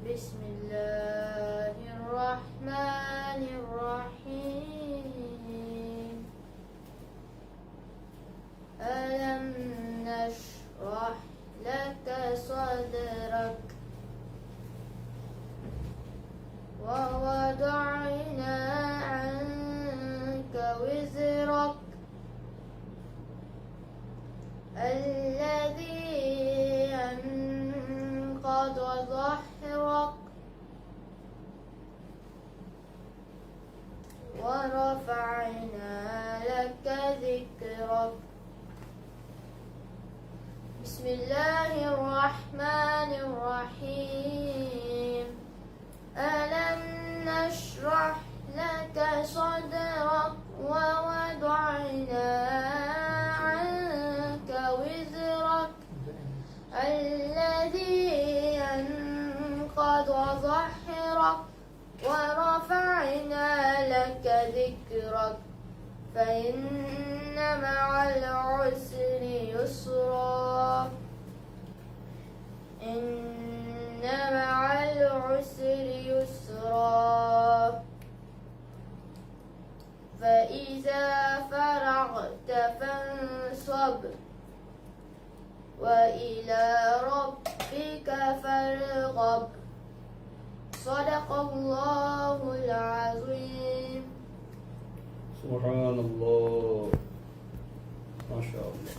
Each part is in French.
Bismillahirrahmanirrahim. Alam nashrah laka sadrak wa wada'na 'anka wizrak alladhi anqadha dhahrak wa rafa'na laka dhikrak. Bismillahirrahmanirrahim. Alam nashrah laka sadrak wa wada'na 'anka wizrak alladhi anqadha dhahrak wa rafa'na laka dhikrak fa inna ma'al usri yusra inna ma'al usri yusra fa iza faraghta fansab wa ila rabbika farghab. Sadaqallahul azim. Subhanallah. MashaAllah.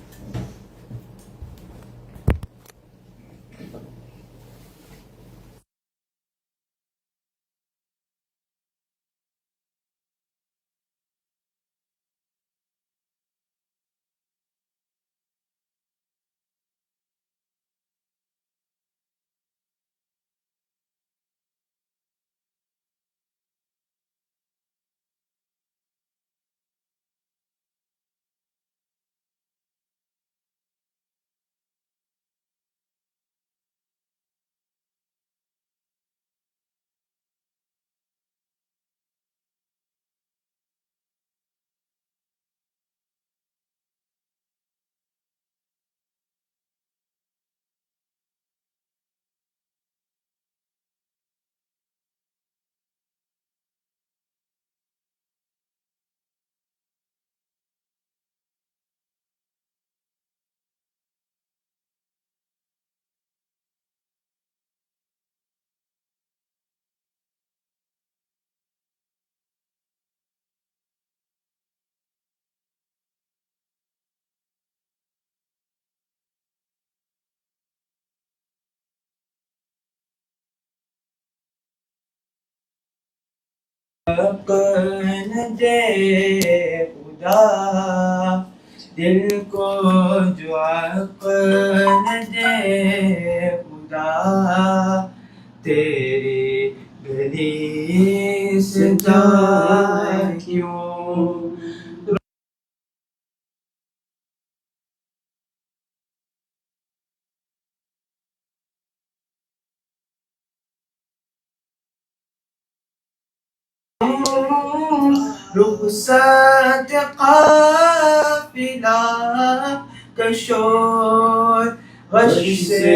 न दे खुदा दिल को जो अक़ल दे खुदा तेरी गली से जाए क्यों रुखसत काफिला कशोर गश से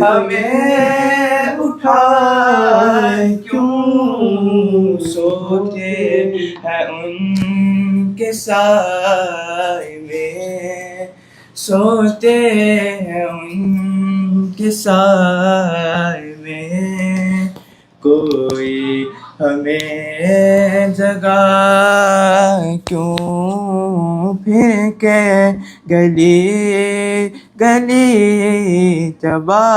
हमें उठाए क्यों सोते हैं उनके साए में सोते हैं उनके साए में कोई हमें जगा क्यों फिर के गली गली तबा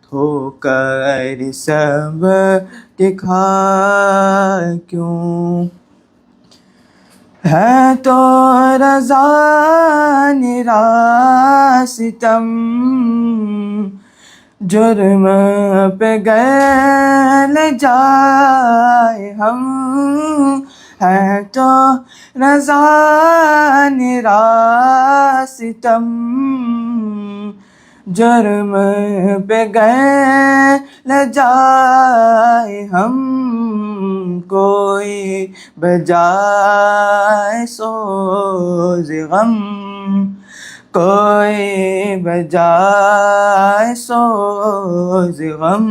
ठोकर सब के खा क्यों है तो रज़ा निरा सितम जुर्म पे गए न जाए हम है तो रज़ा निरा सितम जुर्म पे गए न जाए हम कोई बजाए सोज़ गम कोई बजाए सोज़ गम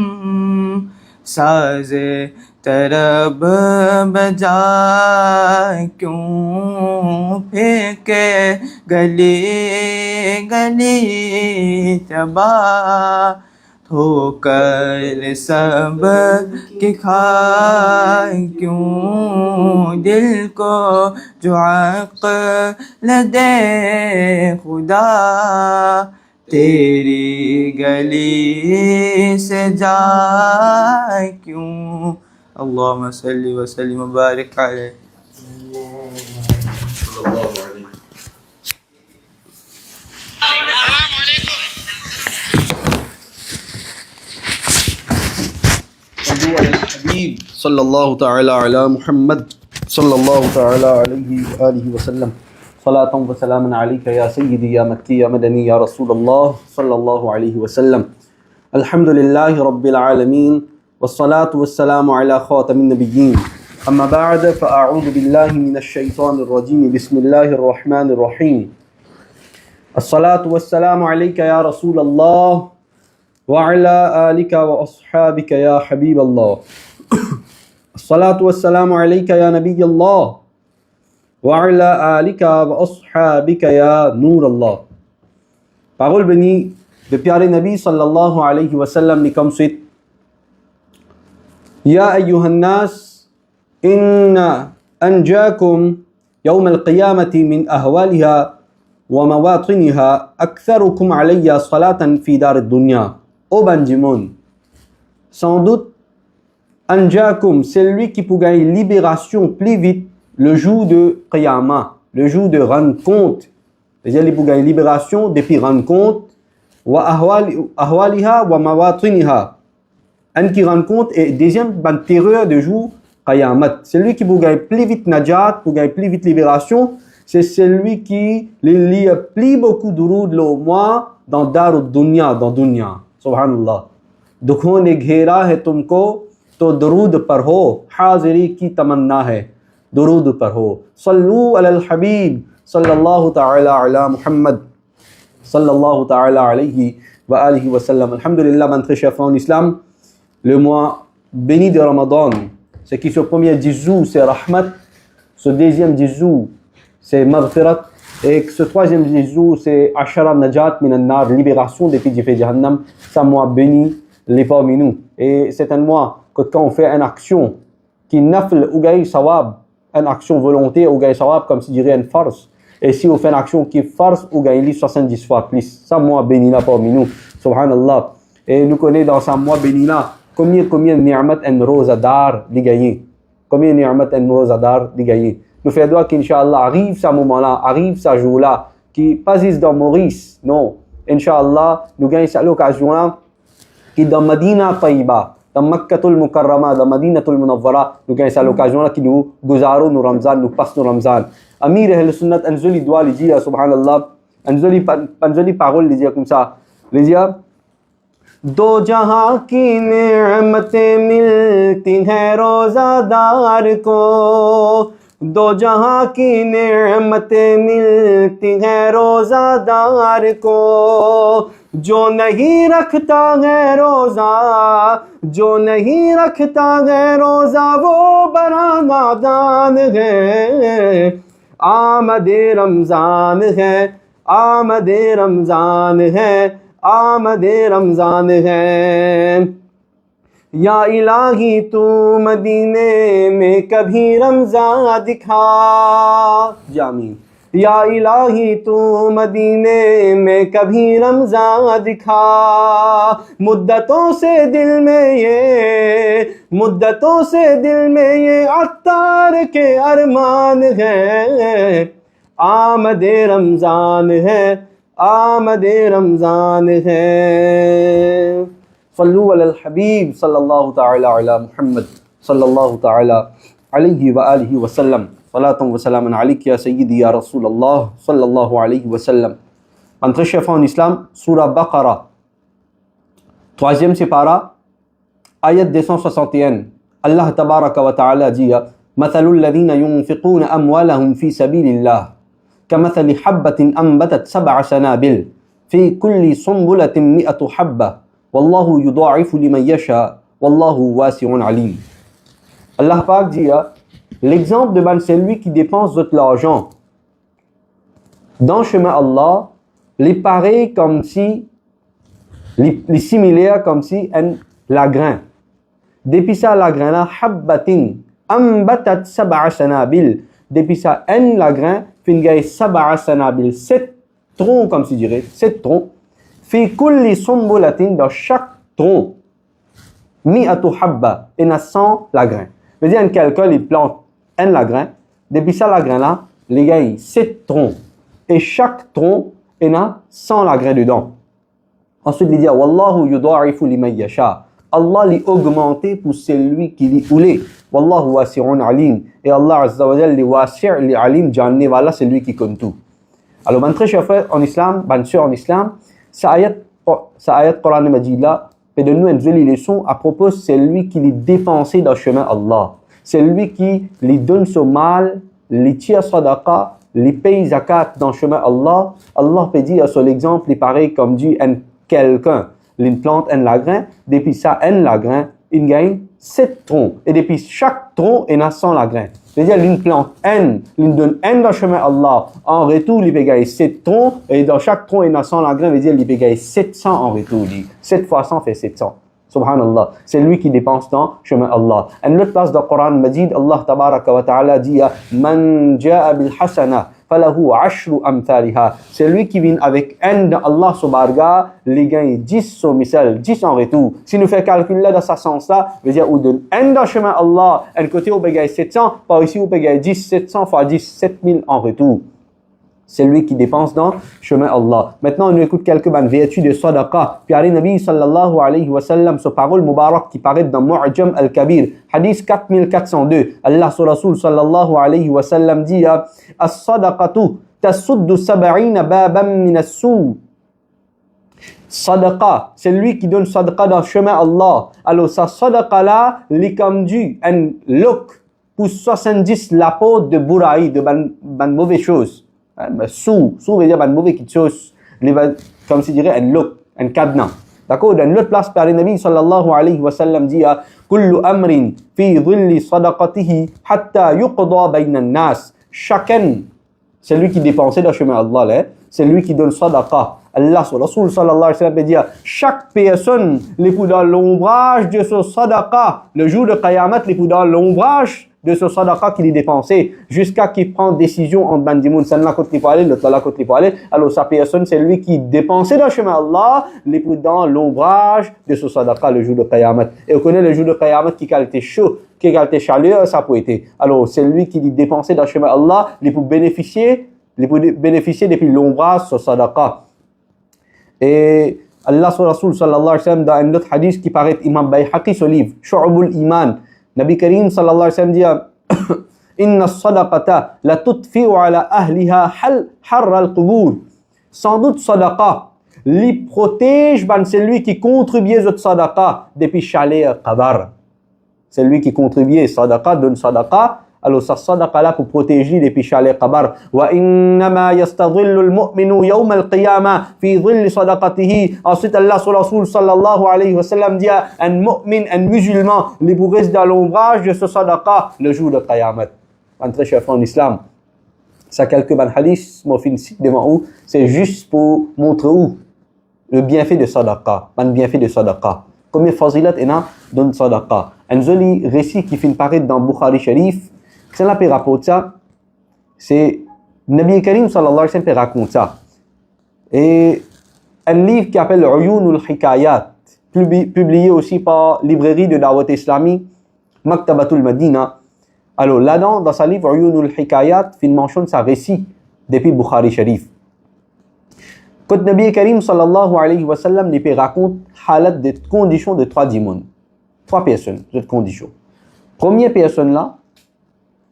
साज़े तरब बजाए क्यों फेंके गली गली तबा ठोकर सब की खाए क्यों दिल को जो अक़्ल दे खुदा तेरी गली से जाए क्यों। अल्लाहुम्मा सल्ली व सल्लिम व बारिक अलैहि। हबीब सल्लल्लाहु तआला अला मुहम्मद सल्लल्लाहु तआला अलैहि व आलिहि वसल्लम सलातन व सलामन अलैका या सय्यदी या मक्की या मदनी या रसूलल्लाह सल्लल्लाहु अलैहि वसल्लम। अल्हम्दुलिल्लाहि रब्बिल आलमीन वस्सलातु वस्सलामु अला खातमिन नबिय्यीन अम्मा बअद फअऊज़ु बिल्लाहि मिनश शैतानिर रजीम बिस्मिल्लाहिर रहमानिर रहीम। अस्सलातु वस्सलामु अलैका या रसूलल्लाह वअला आलिका व अस्हाबिका या हबीबल्लाह। अस्सलातु वस्सलामु अलैका या नबियल्लाह वअला आलिका व अस्हाबिका या नूरल्लाह। Parole bénie de प्यारे नबी सल्लल्लाहु अलैहि वसल्लम ने comme suite: या अय्युहन्नास इन्ना अंजाकुम यौम अल-क़ियामति मिन अहवालिहा व मवातिनिहा अक्सरुकुम अलैया सलातन फी दार दुनिया। Ô ben du monde, sans doute, Anjakum, c'est lui qui pourra une libération plus vite le jour de Qiyamah, le jour de rendre compte. C'est-à-dire, il pourra une libération depuis rendre compte. Wa ahwaliha wa mawatiniha. Un qui rend compte et deuxième, ben terreur de jour Qiyamat. C'est lui qui pourra plus vite najat, pourra plus vite libération. C'est celui qui lit plus beaucoup de routes le mois dans Dar dunya, dans dunya. सुबहानअल्लाह। दुखों ने घेरा है तुमको तो दरूद पर हो, हाज़िरी की तमन्ना है दरूद पर हो। सल्लू अलल हबीब सल्लल्लाहु तआला अला मुहम्मद सल्लल्लाहु तआला अलैहि व आलिहि वसल्लम। Alhamdulillah, mes très chers frères en islam, le mois béni de Ramadan, c'est qui ce premier juzou c'est rahmat, ce deuxième juzou c'est maghfirat, et ce troisième juzou c'est ashara najat min an-nar, libération des fils de Jahannam. C'est un mois béni, les parmi nous. Et c'est un mois que quand on fait une action qui nafl ou gaï sawab, une action volonté ou gaï sawab, comme si dirait une farce. Et si on fait une action qui est farce ou gaï 70 fois plus. C'est un mois béni là parmi nous. Subhanallah. Et nous connaissons dans ce mois béni là combien de ni'mat en rosadar de gagner. Combien de ni'mat en rosadar de gagner. Nous faisons doigt qu'Inch'Allah arrive ce moment-là, arrive ce jour-là, qui pas juste dans Maurice, non. Inch'Allah, nous gagnons cette occasion-là, qui dans Medina Taïba, dans Makkatul Mukarrama, dans Madinatul Munawwara, nous gagnons cette occasion-là, qui nous gozarons nos Ramzan, nous passons nos Ramzan. Amir al-Sunnat, un joli doigt, il dit, subhanallah, un joli parole, il dit comme ça, il dit, दो जहां की नेमतें मिलती हैं रोज़ादार को, दो जहां की नेमतें मिलती हैं रोज़ादार को, जो नहीं रखता है रोज़ा, जो नहीं रखता है रोज़ा वो बड़ा नादान है। आमदे रमज़ान है, आमदे रमज़ान है, आमदे रमज़ान है। या इलाही तू मदीने में कभी रमज़ान दिखा, जामीन। या इलाही तू मदीने में कभी रमज़ान दिखा, मुद्दतों से दिल में ये, मुद्दतों से दिल में ये अत्तार के अरमान है। आमदे रमज़ान है, आमदे रमज़ान है। सल्लू अलल हबीब सल्लल्लाहु तआला अला मुहम्मद सल्लल्लाहु तआला अलैहि व आलिहि वसल्लम। सलातun व salamun alayka ya sayyidi ya Rasulallah sallallahu alayhi wa sallam. Un très cher en islam, Surah Baqarah, 3e sépara, ayat 261. Allah tabaraka wa ta'ala dit: Mathalul ladhina yunfiquna amwalahum fi sabilillah كمثل حبة أنبتت 7 سنابل في كل سنبلة 100 حبة والله يضاعف لمن يشاء والله واسع عليم. Allah Pak dit, l'exemple de c'est lui qui dépense de l'argent dans le chemin Allah, les pareil comme si, les similaires comme si un lagrin. Depuis ça, lagrin là, habbatin, ambatat 7 sanabil. Depuis ça, un lagrin, fin gagne 7 sanabil, 7 troncs comme si dirait, 7 troncs. Fi kulli sumbulatin, dans chaque tronc, mi'atu habba, il y a 100 lagrins. Veut dire, quelqu'un, il plante un lagrin, depuis ça, lagrin là, les gars, 7 troncs. Et chaque tronc, il y a 100 lagrins dedans. Ensuite, il dit, Wallahu yudha'ifu liman yasha. Allah l'a augmenté pour celui qui l'y voulait. Wallahu wasi'un alim. Et Allah Azza wa Jalla, li wasi' li alim, janne, voilà, c'est lui qui compte tout. Alors, ben très cher frère en islam, ben sûr en islam, sa ayat Coran Majid là, fait de nous une jolie leçon à propos de celui qui les dépensé dans le chemin Allah. C'est lui qui les donne son mal, les tire sadaqa, les paye zakat dans le chemin Allah. Allah peut dire sur l'exemple, il paraît comme dit quelqu'un, il plante un lagrin, depuis ça, un lagrin, il gagne 7 troncs. Et depuis chaque tronc, il y a 100 lagrins. C'est-à-dire, il plante un, il donne un dans le chemin Allah. En retour, il peut gagner 7 troncs. Et dans chaque tronc, il y a 100 lagrins. C'est-à-dire, il peut gagner 700 en retour. 7 fois 100 fait 700. Subhanallah. C'est lui qui dépense dans le chemin Allah. Une autre place dans le Coran Majid, Allah tabaraka wa ta'ala dit Man ja'a bil hasana falahu ashru amthaliha. C'est lui qui vient avec un de Allah subhanahu les gagne 10 son misal, 10 en retour. Si nous faisons calcul là dans ce sens-là, veut dire, on donne un dans le chemin Allah, un côté on peut gagner 700, par ici on peut gagner 10, 700 fois 10, 7000 en retour. C'est lui qui dépense dans le chemin Allah. Maintenant, on écoute quelques vertus de sadaqa. Puis, Ali Nabi sallallahu alayhi wa sallam, ce parole mubarak qui paraît dans Mu'jam al-Kabir, hadith 4402. Allah sur Rasul sallallahu alayhi wa sallam dit As-sadaqatu tasuddu sab'ina baban min as-su'. Sadaqa, c'est lui qui donne sadaqa dans le chemin Allah. Alors, sa sadaqa là, il comme dit un look pour 70 lapos de bouraï, de ban mauvaises choses. Sou veut dire une mauvaise chose, comme si dirait un look, un cadenas. D'accord? Dans l'autre place, par le Nabi sallallahu alayhi wa sallam dit Kullu amrin fi dhilli sadaqatihi hatta yuqda bayna nas. Chacun, c'est lui qui dépensait dans le chemin Allah, c'est lui qui donne sadaqa. Allah, Rasul sallallahu alayhi wa sallam dit chaque personne, les pour dans l'ombrage de ce sadaqa, le jour de Qayamat, les pour dans l'ombrage de ce sadaqa qu'il est dépensé, jusqu'à qu'il prend décision en bandimoun, celle-là côté il faut aller, l'autre là côté il faut aller. Alors sa personne, c'est lui qui dépensait dans le chemin Allah, les pour dans l'ombrage de ce sadaqa le jour de Qayamat. Et on connaît le jour de Qayamat qui a été chaud, qui a été chaleureux, ça peut être. Alors c'est lui qui dépensait dans le chemin Allah, les pour bénéficier depuis l'ombrage de ce sadaqa. Et Allah sur Rasul sallallahu alayhi wa sallam dans un autre hadith qui paraît Imam Bayhaqi ce livre, Shu'abul Iman. Nabi Karim sallallahu alayhi wa sallam dit Inna as-sadaqata la tutfi'u ala ahliha harra al-qubur. Sans doute sadaqa li protège c'est lui qui contribue à sadaqa depuis chalet qabar. C'est lui qui contribue sadaqa, donne sadaqa. Alors sa sadaqa là pour protéger depuis chalet qabar. Wa innama yastadhillu al-mu'minu yawm al-qiyamah fi dhilli sadaqatihi. Ensuite Allah sur Rasul sallallahu alayhi wa sallam dit un mu'min, un musulman, les pour rester dans l'ombrage de ce sadaqa le jour de Qayamat. Un très cher en islam. Ça quelques hadiths, mon fin site devant où, c'est juste pour montrer où le bienfait de sadaqa, le bienfait de sadaqa. Combien de fazilat il y a dans sadaqa. Un joli récit qui finit paraître dans Bukhari Sharif. C'est là qui rapporte ça, c'est Nabi Karim sallallahu alayhi wa sallam qui raconte ça. Et un livre qui s'appelle Uyun al-Hikayat, publié aussi par librairie de Dawat Islami, Maktabatul Madina. Alors là-dedans, dans sa livre Uyun al-Hikayat, il mentionne sa récit depuis Bukhari Sharif. Quand Nabi Karim sallallahu alayhi wa sallam lui raconte halat des conditions de 3 dimones. 3 personnes, cette condition. Première personne là,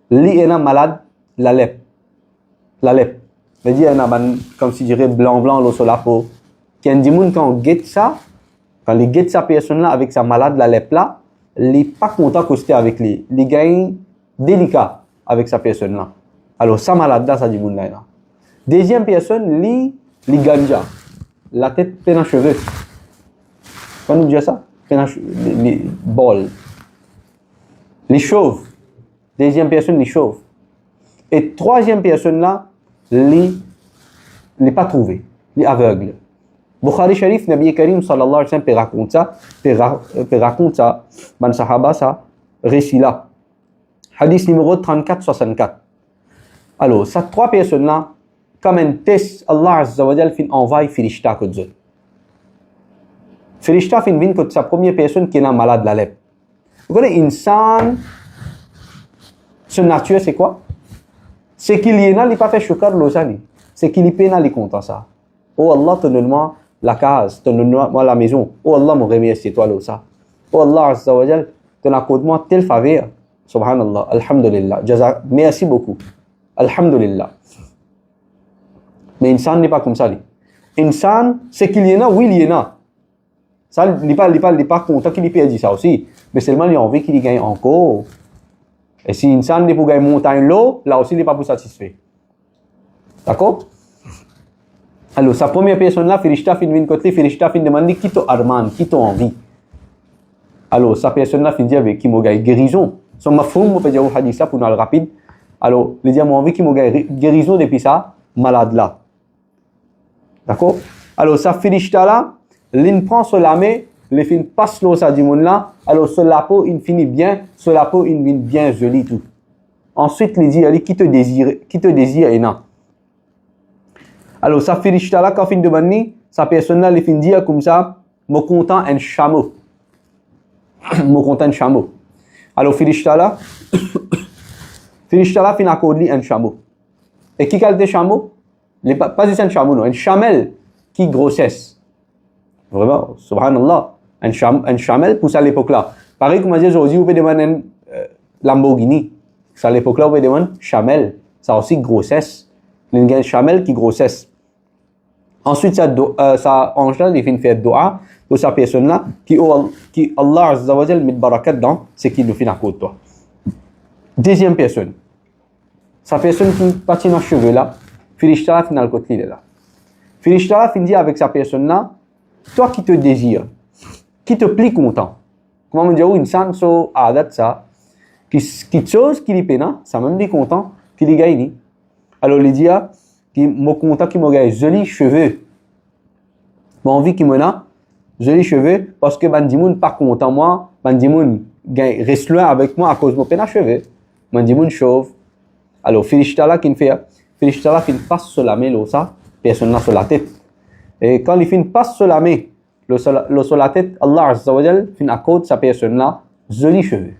lui est malade, la lèpre. La lèpre. veut dire comme si je dirais blanc sur la peau. Qu'il y a des gens quand on guette ça, quand ils guettent sa personne-là avec sa malade, la lèpre là, il n'est pas content de coster avec lui. Il gagne délicat avec sa personne-là. Alors, sa malade-là, ça dit moun là. Deuxième personne, li ganja. La tête pleine en cheveux. On nous dire ça? Pleine en cheveux. Les bol. Les chauves. Deuxième personne, les chauves. Et troisième personne là, les pas trouvé. Les aveugles. Bukhari Sharif, Nabi Karim sallallahu alayhi wa sallam, raconte ça, ban sahaba ça, récit là. Hadith numéro 34-64. Alors, ces trois personnes-là, comme un test, Allah Azza wa Jal fin envoie Firishta que Dieu. Firishta fin vient que sa première personne qui est malade de la lèpre. Vous connaissez, insan, son nature c'est quoi? C'est qu'il y en a, il n'a pas fait choukar l'osani. C'est qu'il y peine les content ça. Oh Allah, donne-moi la case, donne-moi la maison. Oh Allah, mon remercie toi là ça. Oh Allah Azza wa Jal, donne à moi telle faveur. Subhanallah, alhamdulillah. Jaza, merci beaucoup. Alhamdulillah. Mais insan n'est pas comme ça. Insan, c'est qu'il y en a, oui, il y en a. Ça, il n'est pas content qu'il ait perdu ça aussi. Mais seulement, il a envie qu'il y gagne encore. Et si insan n'est pas pour gagner montagne l'eau, là aussi, il n'est pas pour satisfait. D'accord? Alors, sa première personne là, Firishta fin vient côté, Firishta fin demande qui t'a arman, qui t'a envie. Alors, sa personne là fin dit avec qui m'a gagné guérison. Son mafhoum, on peut dire au hadith ça pour nous le rapide. Alors, il dit, moi, envie qu'il m'a gagné guérison depuis ça, malade là. D'accord? Alors, sa Firishta là, l'in prend sur la main, les fin passe l'eau ça du monde là, alors sur la peau, il finit bien, sur la peau, il vient bien joli tout. Ensuite, il dit, allez, qui te désire, et non. Alors, sa Firishta là, quand il demande, sa personne là, il fin dire comme ça, me content un chameau. Me content un chameau. Alors, Firishta là, fin accorde un chameau. Et qui qualité chameau? Pas juste un chameau, non, un chamel qui grossesse. Vraiment, subhanallah, un chamel pour ça à l'époque là. Pareil comme on dit aujourd'hui, vous pouvez demander un Lamborghini. Ça à l'époque là, vous pouvez demander chamel. Ça a aussi grossesse. Il y a un chamel qui grossesse. Ensuite, ça ange là, il fait faire dua pour sa personne là, qui Allah Azza wa Jal met barakat dans, c'est qu'il nous fait à côté de toi. Deuxième personne. Sa personne qui patine en cheveux là, Firishta là, final côté là. Firishta là, finit avec sa personne là, toi qui te désire, qui te plie content. Comment on dit, une san so adat ça, qui chose qui lui peine, ça même dit content, qui lui gagne. Alors, il dit, qui m'a content, qui m'a gagné jolis cheveux. M'a envie qu'il m'en a, jolis cheveux, parce que Bandimoun pas content, moi, Bandimoun reste loin avec moi à cause de mon peine à cheveux. Bandimoun chauve. Alors, Firishta là, qui fait, Firishta là, qui passe sur la main, ça, personne là sur la tête. Et quand il passe sur la main, sur la tête, Allah Azza wa Jal fin accorde sa personne là, jolis cheveux.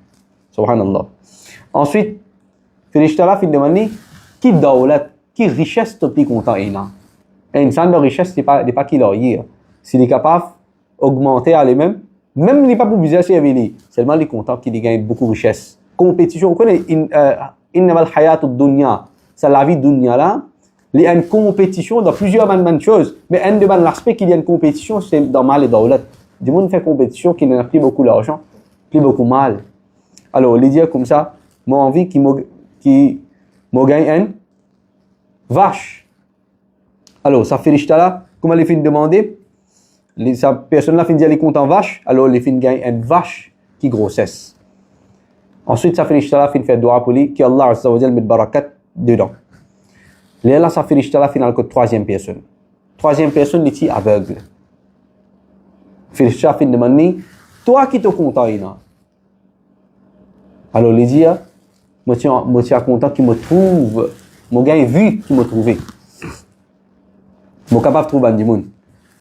Subhanallah. Ensuite, Firishta là, fin demande, qui daulat, qui richesse te plus content et non. Et une sorte de richesse, c'est pas qu'il a hier. S'il est capable d'augmenter à lui-même, même il n'est pas pour business chez lui, seulement il est content qu'il gagne beaucoup de richesse. Compétition, on connaît, innamal hayatud dunya, c'est la vie dunya là, il y a une compétition dans plusieurs choses, mais un de l'aspect qu'il y a une compétition, c'est dans mal et daulat. Du monde fait compétition qui n'a plus beaucoup d'argent, plus beaucoup mal. Alors, il dit comme ça, moi envie qu'il me gagne un vache. Alors, ça fait Firishta là, comment les filles demander, sa personne là finit aller compte en vache, alors les filles gagnent une vache qui grossesse. Ensuite, ça fait Firishta là finit faire dua pour lui, que Allah Azza wa Jal met barakat dedans. Là, ça fait Firishta là finit que troisième personne. Troisième personne, il est aveugle. Firishta finit demander, toi qui te content, alors il dit, moi je suis content qu'il me trouve, mon gars vu qu'il me trouve. Mon capable de trouver un monde.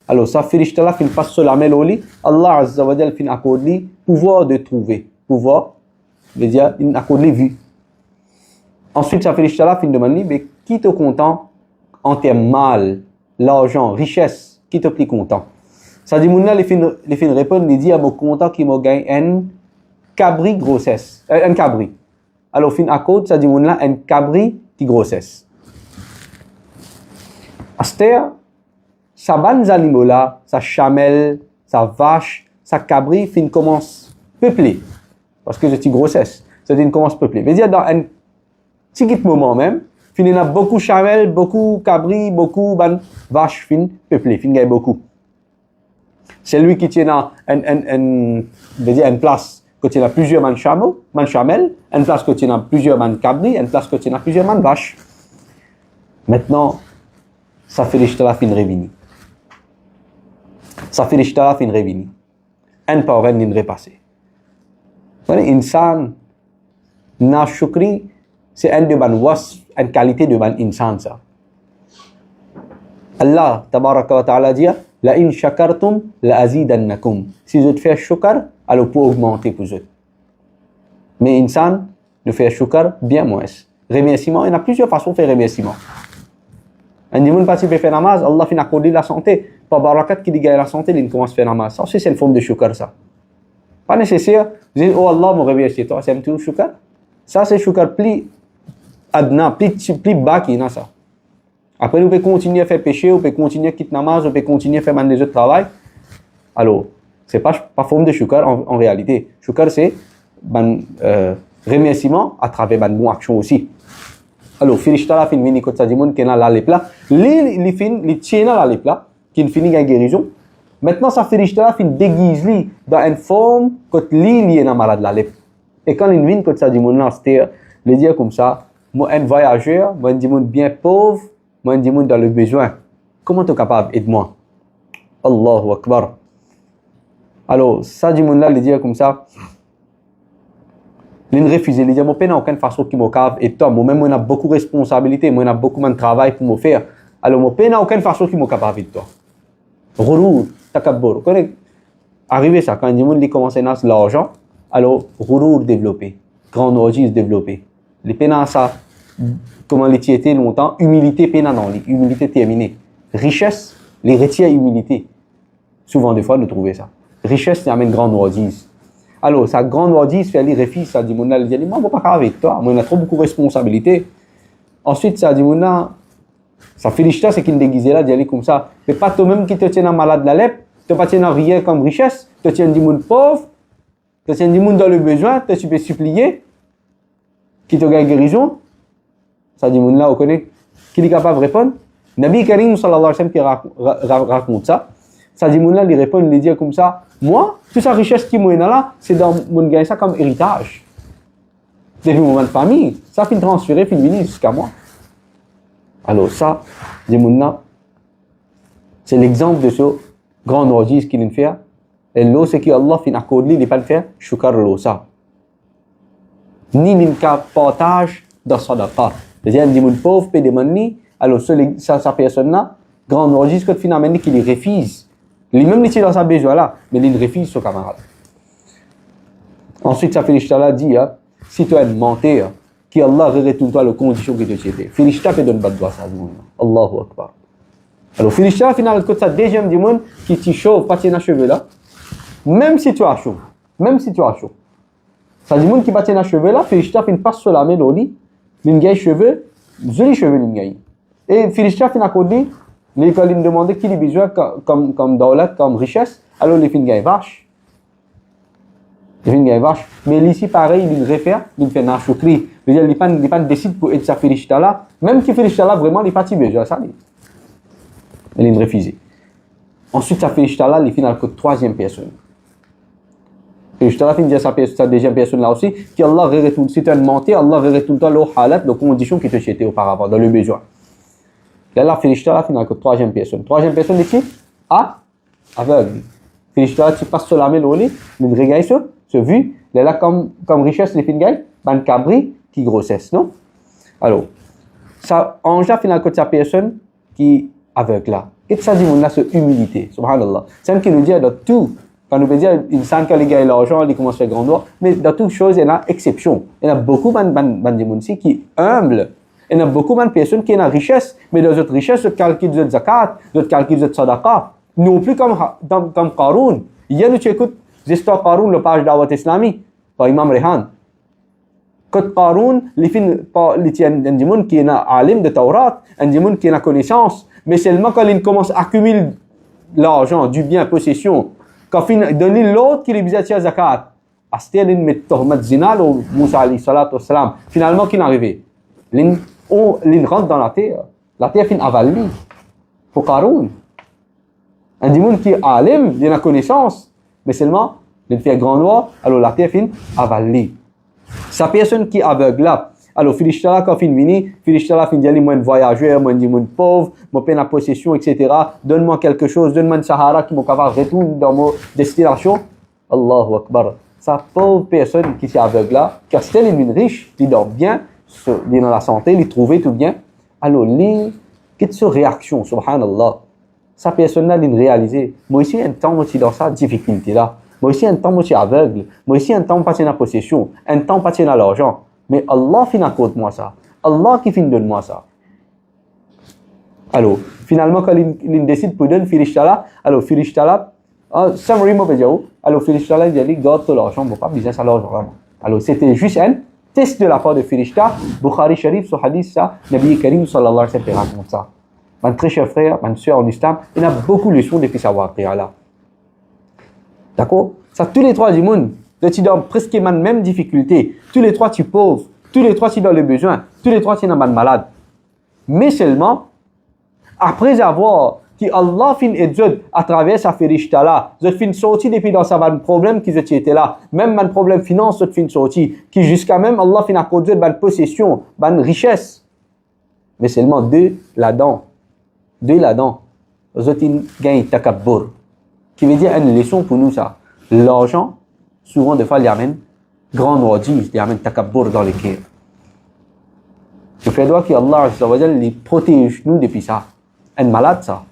Alors ça Firishta là fin passe sur la main au lit, Allah Azza wa Jal fin accorde lui pouvoir de trouver, pouvoir veut dire il accorde lui vue. Ensuite ça Firishta là fin demande lui mais qui te content en termes mal, l'argent, richesse, qui te plus content. Ça dit mon là les fin répondre il dit à mon content qui me gagne un cabri grossesse, un cabri. Alors fin accorde ça dit mon là un cabri qui grossesse. Aster, sa banne animaux là, sa chamelle, sa vache, sa cabri, fin commence peupler. Parce que c'est une grossesse. C'est une commence peupler. Mais dire dans un petit moment même, fin a beaucoup chamel, beaucoup cabri, beaucoup ban vache fin peuplé, fin gagne beaucoup. C'est lui qui tient une place que tu as plusieurs man chameaux, man chamel, une place que tu as plusieurs man cabri, une place que tu as plusieurs man vaches. Maintenant, ça fait les ch'tala fin revini. Ça fait les ch'tala fin revini. Un par un n'in repassé. Insan, na shukri, c'est un de ban wasf, une qualité de ban insan ça. Allah, tabaraka wa ta'ala dit, la in shakartum, la azidannakum. Si vous faites shukar, alors pour augmenter pour vous. Mais insan, ne fait shukar bien moins. Remerciement, il y a plusieurs façons de faire remerciement. Un dimanche, pas si faire namaz, Allah fin accorder la santé. Par barakat qui dit la santé, il commence à faire namaz. Ça aussi, c'est une forme de shukar, ça. Pas nécessaire, vous dites, oh Allah, me remercie toi, c'est un petit shukar. Ça, c'est shukar plus adna, plus bas qui est ça. Après, vous pouvez continuer à faire péché, vous pouvez continuer à quitter namaz, vous pouvez continuer à faire des autres travail. Alors, c'est pas forme de shukar en réalité. Shukar, c'est un remerciement à travers une bonne action aussi. Alors, finishtala fin vini kot sadimoun qui est la lepla. Les tiennent la lepla, qui finit la guérison. Maintenant, ça finishtala fin déguise li dans une forme kot li est malade la lep. Et quand il vient kot sadimoun là, c'est le dire comme ça, moi un voyageur, moi un dimoun bien pauvre, moi un dimoun dans le besoin. Comment tu es capable aide-moi? Allahu Akbar. Alors, sadimoun là, le dire comme ça. Il refuse, il dit, moi, je n'ai aucune façon qui me cave et toi, moi-même, moi, j'ai beaucoup de responsabilités, moi, j'ai beaucoup de travail pour me faire. Alors, moi, je n'ai aucune façon qui me cave avec toi. Rourour, takabbur. Quand arrivé ça, quand il commence à avoir l'argent, alors, rourour développé, grande origine développée. Les pénans, ça, comment les tiétés longtemps, humilité pénans non, humilité terminée. Richesse, les retire humilité. Souvent, des fois, nous trouvons ça. Richesse, c'est une grande origine. Alors, sa grande ordise fait aller refuse, ça dit mon il dit moi, je ne vais pas avec toi, moi, on a trop beaucoup de responsabilités. Ensuite, ça dit mon ça fait l'ishta, c'est qu'il déguisé là, d'y comme ça. Mais pas toi-même qui te tiens malade la lèpre, tu ne tiens rien comme richesse, tu tiens du monde pauvre, tu tiens du monde dans le besoin, tu peux supplier, qui te gagne guérison. Ça dit mon là, on connaît, qui est capable de répondre. Nabi Karim, sallallahu alayhi wa sallam, qui raconte ça. Ça dit mon là, il répond, il dit comme ça. Moi, toute sa richesse qui m'a là, c'est dans mon gain ça comme héritage. Depuis mon de famille, ça finit transféré, finit venir jusqu'à moi. Alors ça, dis là, c'est l'exemple de ce grand orgis qu'il fait. Et l'eau, c'est que Allah finit accorder, il n'est pas le faire, shukar l'eau ça. Ni n'imka partage dans sadaqa. C'est-à-dire, dis mon pauvre, paie des mani, alors sa personne là, grand orgis, quand finalement, qu'il refuse. Lui-même, il est dans sa besoin là, mais il refuse son camarade. Ensuite, ça Félicita dit, hein, si tu es un menteur, qui Allah retourne toi les conditions que tu étais. Félicita peut donner bad doigt ça. Allahu Akbar. Alors, Félicita, finalement, quand ça deuxième du monde, qui t'y chauffe, pas tiens cheveux là, même situation. Ça dit monde qui pas tiens cheveux là, Félicita finit pas sur la main au lit, il a cheveux, jolis cheveux, il a. Et Félicita finit à côté. Les quand ils me demandaient qui les besoin comme daulat, comme richesse, alors les fins gagnent vache. Mais ici, pareil, il réfère, il fait un choukri. Il pas décide pour être sa félicita là. Même si félicita là, vraiment, il n'est pas besoin ça. Il refuse. Ensuite, sa félicita là, il finit avec la troisième personne. Félicita là, il finit sa deuxième personne là aussi, qui Allah retourne. Si tu as menti, Allah retourne toi le halat, les conditions qui te étaient auparavant, dans le besoin. Là, Félicita, finit avec la troisième personne. Troisième personne, ici, aveugle. Félicita, tu passes sur la main, il regarde ce vue. Là, comme richesse, les filles gagnent, ban cabri, qui grossesse, non? Alors, ça, en général, finit avec sa personne qui est aveugle là. Et ça dit, on a cette humilité, subhanallah. C'est ce qui nous dit dans tout. Quand nous dire, il sent que les gars l'argent, ils commencent à faire grand droit. Mais dans toutes choses, il y a une exception. Il y a beaucoup de gens ici qui sont humbles. Il y a beaucoup de personnes qui ont la richesse, mais dans cette richesse, ils calculent de zakat, ils calculent de sadaqa. Non plus comme Qaroun. Hier, nous écoutons l'histoire Qaroun, le page d'Awat Islami, par Imam Rehan. Quand Qaroun, les gens qui ont alim de Taurat, les gens qui ont la connaissance, mais seulement quand ils commencent à accumuler l'argent, du bien, possession, quand ils donnent l'autre qui les besoin de zakat, à ce moment-là, ils mettent Tohmat Zina, Moussa alayhi salatu wassalam. Finalement, qui est arrivé? L'in il rentre dans la terre fin avali. Pour Qaroun. Un démon qui est alim, il a connaissance, mais seulement, il fait grand noir, alors la terre fin avali. Sa personne qui est aveugle là, alors Filishtala quand fin vini, Filishtala fin dit moi un voyageur, moi un démon pauvre, moi peine la possession, etc. Donne-moi quelque chose, donne-moi une Sahara qui m'a capable de retourner dans mon destination. Allahu Akbar. Sa pauvre personne qui est aveugle là, car si elle est riche, il dort bien, il est dans la santé, il trouve tout bien, alors lui, quelle est sa réaction, subhanallah. Sa personne-là, il réalise, moi aussi, un temps, moi, je suis dans sa difficulté-là. Moi aussi, un temps, moi, je suis aveugle. Moi aussi, un temps, pas dans la possession. Un temps, pas dans l'argent. Mais Allah finit à côté de moi ça. Allah qui finit de moi ça. Alors, finalement, quand il décide pour donner Filishtala, alors Filishtala, summary, moi, je dire, alors Filishtala, il dit, garde tout l'argent, bon, pas business à l'argent, vraiment. Alors, c'était juste un test de la part de Filishta. Bukhari Sharif, ce hadith, ça, Nabi Karim, sallallahu alayhi wa sallam, raconte ça. Mon très cher frère, ma soeur en islam, il y a beaucoup de leçons depuis savoir là. D'accord? Ça, tous les trois du monde, tu es dans presque la même difficulté. Tous les trois, tu es pauvre. Tous les trois, tu es dans le besoin. Tous les trois, tu es dans malade. Mais seulement, après avoir que Allah fin aide à travers sa Firishta là, je fin sorti depuis dans sa problème qui était là. Même un problème finance, je fin sorti. Qui jusqu'à même Allah fin accordé une possession, une richesse. Mais seulement deux là-dedans. Zotin gagne takabbur. Qui veut dire une leçon pour nous ça. L'argent, souvent des fois, il amène grand nourdis, il amène takabbur dans les cœurs. Je fais droit qu'Allah les protège nous depuis ça. Un malade ça.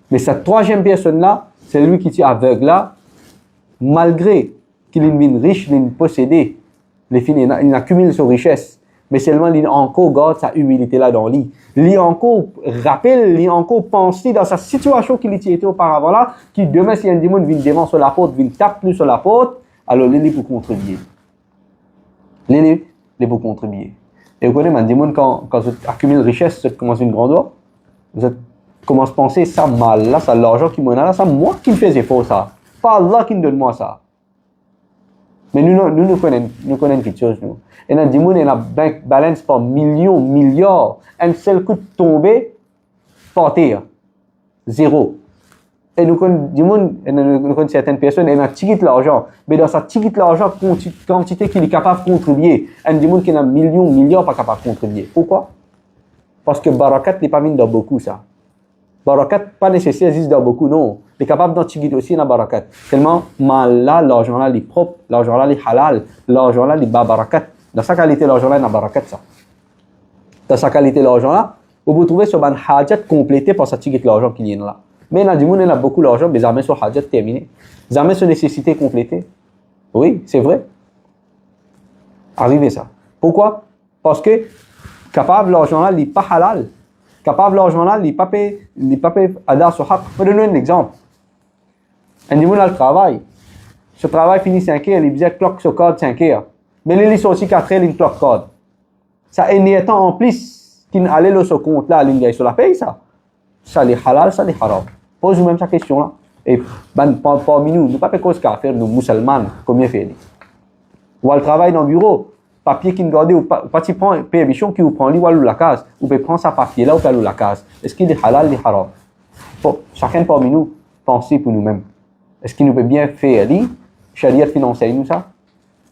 Mais cette troisième personne-là, c'est lui qui est aveugle là, malgré qu'il est riche, il est possédé, il accumule sa richesse. Mais seulement, il encore garde sa humilité là dans lui. Il encore rappelle, il encore pense dans sa situation qu'il était auparavant là, qui demain, si un démon vient devant sur la porte, vient taper sur la porte, alors il est pour contribuer. Il est pour contribuer. Et vous connaissez, un démon, quand vous accumulez richesse, vous commencez une grandeur, vous commencez à penser, ça mal là, ça l'argent qui m'en a là, ça moi qui me faisais faux ça. Pas Allah qui me donne moi ça. Mais nous connaissons quelque chose, nous. Et là, dis-moi, il y a bank balance par millions, milliards. Un seul coup de tomber, partir. Zéro. Et nous connaissons certaines personnes, elles ont tiré de l'argent. Mais dans sa tiré de l'argent, quantité qu'il est capable de contribuer. Un démon qui a millions, milliards, pas capable de contribuer. Pourquoi? Parce que barakat n'est pas mis dans beaucoup, ça. Barakat, pas nécessaire, existe dans beaucoup, non. Il est capable d'en tirer aussi dans barakat. Tellement, là, l'argent là, il est propre, l'argent là, il est halal, l'argent là, il est barakat. Dans sa qualité, l'argent là, il est barakat, ça. Dans sa qualité, l'argent là, vous trouvez sur un hajat complété par sa ticket de l'argent qu'il y a là. Mais il y a du monde, il a beaucoup d'argent, mais jamais sur hajat terminé. Jamais sur nécessité complétée. Oui, c'est vrai. Arrivé ça. Pourquoi? Parce que, capable, l'argent là, il n'est pas halal. Capable, l'argent là, il n'est pas payé à dar sur haq. Je vais donner un exemple. Un démon a le travail. Ce travail finit 5 heures, il dit clock sur code 5 heures. Mais il est sorti 4 heures, il clock code. Ça est étant en plus qu'il allait le sur compte là, il sur la paye ça. Ça est halal, ça est haram. Pose même sa question là. Et parmi nous, nous pas de cause qu'à faire, nous musulmans, combien fait? Ou le travail dans le bureau. Papier qui nous garde, ou pas tu prends permission qui vous prend lui ou la case, ou peut prendre sa papier là ou faire la case. Est-ce qu'il est halal, il est haram? Chacun parmi nous, pensez pour nous-mêmes. Est-ce qu'il nous peut bien faire lui? Sharia financière nous ça?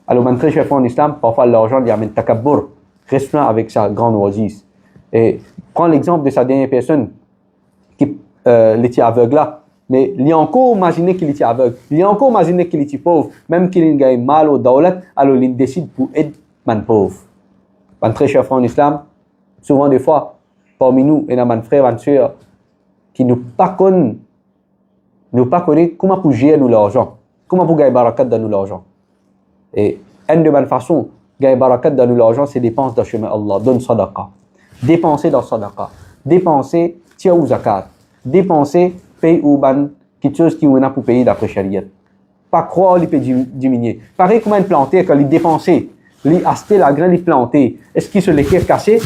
Alors, mon très cher frère en islam, parfois l'argent il amène takabbur, restreint avec sa grande oasis. Et prends l'exemple de sa dernière personne qui était aveugle là. Mais il y a encore imaginé qu'il était aveugle. Il y a encore imaginé qu'il était pauvre. Même qu'il gagne mal au dawlat, alors il décide pour aider man pauvre. Mon très cher frère en islam, souvent des fois, parmi nous, il y a mon frère, ma soeur, qui ne connaissent pas comment pour gérer nous l'argent. Comment pour gagner barakat dans nous l'argent. Et une de mes façons, gagner barakat dans nous l'argent, c'est dépenser dans le chemin Allah. Donne sadaqa. Dépenser dans sadaqa. Dépenser, tiens ou zakat. Dépenser, paye ou ban, quelque chose qui est pour payer d'après Sharia. Pas croire qu'il peut diminuer. Pareil comme un planté, quand il dépensait. Il achetait la graine, il plantait. Est-ce qu'il se l'est cassé?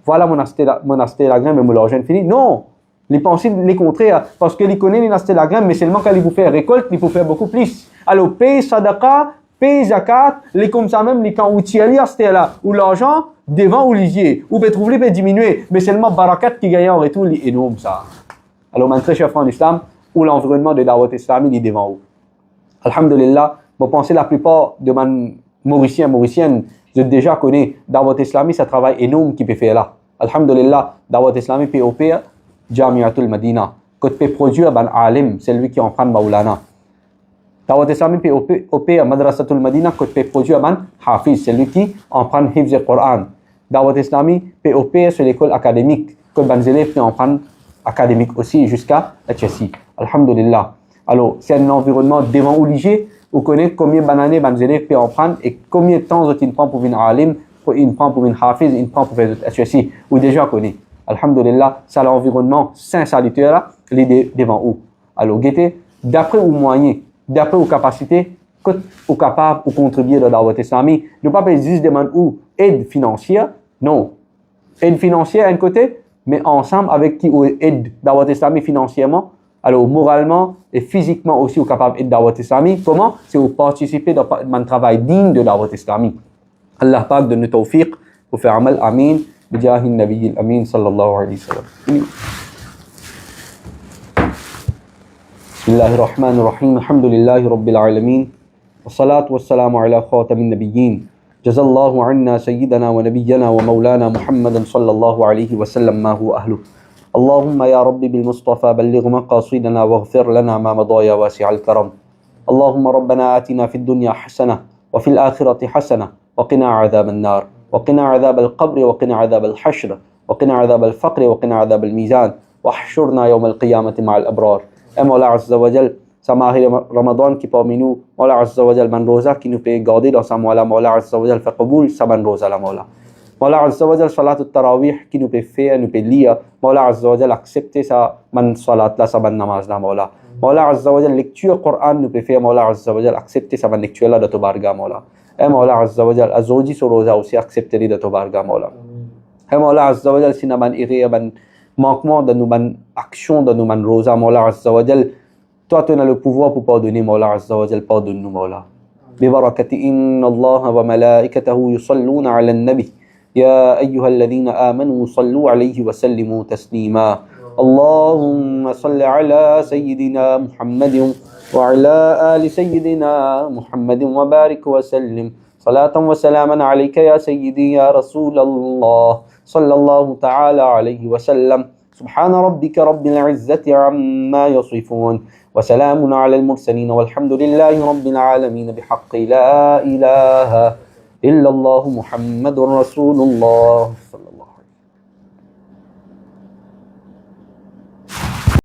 Voilà mon acheté la graine, mais mon argent est fini? Non! Il pensait les contraires. Parce qu'il connaît, il acheté la graine, mais seulement quand il vous fait récolte, il faut faire beaucoup plus. Alors, paye sadaqa payer zakat, les comme ça même, les quand où tu es c'était là, où l'argent, devant ou lié, ou peut trouver, peut diminuer, mais seulement barakat qui gagne en retour, c'est énorme ça. Alors, mon très cher frère en islam, où l'environnement de Dawat islamique est devant vous. Alhamdulillah, je pense que la plupart de mes Mauriciens, Mauriciennes, je déjà connais Dawat islamique, c'est un travail énorme qui peut faire là. Alhamdulillah, Dawat islamique peut opérer Jamiatul Madina. Quand peut produire un alim, c'est lui qui en prend Maulana. Dawat islamique peut opérer Madrasatul Madina, quand peut produire un hafiz, c'est lui qui en prend Hifz al-Quran. Dawat islamique peut opérer sur l'école académique, quand les élèves peuvent en prendre académique aussi jusqu'à HSI. Alhamdulillah. Alors, c'est un environnement devant obligé. Vous connaissez combien d'années les élèves peuvent en prendre et combien de temps ils prennent pour une alim, ils prennent pour une hafiz, ils prennent pour faire HSI. Vous déjà connaissez. Alhamdulillah, c'est l'environnement sain salutaire l'idée devant vous. Alors, guettez, d'après vos moyens, d'après vos capacités, que vous capable de contribuer dans votre islamique. Ne pas juste demander où aide financière. Non. Aide financière à un côté, mais ensemble avec qui vous aide dans votre islamique financièrement. Alors, moralement et physiquement aussi, vous êtes capable d'aider Dawat islamique. Comment? C'est vous participer dans un travail digne de Dawat islamique. Allah Pak donne le tawfiq pour faire amal. Amin. Bijahi Nabi Amin sallallahu alayhi wa sallam. Bismillahir Rahmanir Rahim. Alhamdulillahi Rabbil Alamin. والصلاة والسلام على خاتم النبيين جزا الله عنا سيدنا ونبينا ومولانا محمد صلى الله عليه وسلم ما هو أهله اللهم يا رب بالمصطفى بلغ مقاصدنا واغفر لنا ما مضى يا واسع الكرم اللهم ربنا آتنا في الدنيا حسنة وفي الآخرة حسنة وقنا عذاب النار وقنا عذاب القبر وقنا عذاب الحشر وقنا عذاب الفقر وقنا عذاب الميزان واحشرنا يوم القيامة مع الأبرار مولا عز وجل sa mahir Ramadan qui parmi nous, Mawla Azza wa Jal ban roza qui nous peut garder dans sa Mawla Azza wa Jal fait qaboul sa ban roza la Mawla. Mawla Azza wa Jal salat al-tarawih qui nous peut faire, nous peut lire, Mawla Azza wa Jal accepter sa ban salat la sa ban namaz la Mawla. Mawla Azza wa Jal lecture Coran nous peut faire, Mawla Azza wa Jal accepter sa ban lecture la de Tobarga Mawla. Et Mawla Azza wa Jal azoji sur roza aussi accepter de Tobarga Mawla. Et Mawla Azza wa Jal si na ban iré ban manquement de nous ban action de nous ban roza Mawla Azza wa Jal. Toi, tu as le pouvoir pour pardonner, Mawla Azza wa Jal, pardonne-nous, Mawla. ببركة إن الله وملائكته يصلون على النبي يا أيها الذين آمنوا صلوا عليه وسلموا تسليما اللهم صل على سيدنا محمد وعلى آل سيدنا محمد وبارك وسلم صلاة وسلاما عليك يا سيدي يا رسول الله صلى الله تعالى عليه وسلم سبحان ربك رب العزة عما يصفون وسلام على المرسلين والحمد لله رب العالمين بحق لا إله إلا الله محمد رسول الله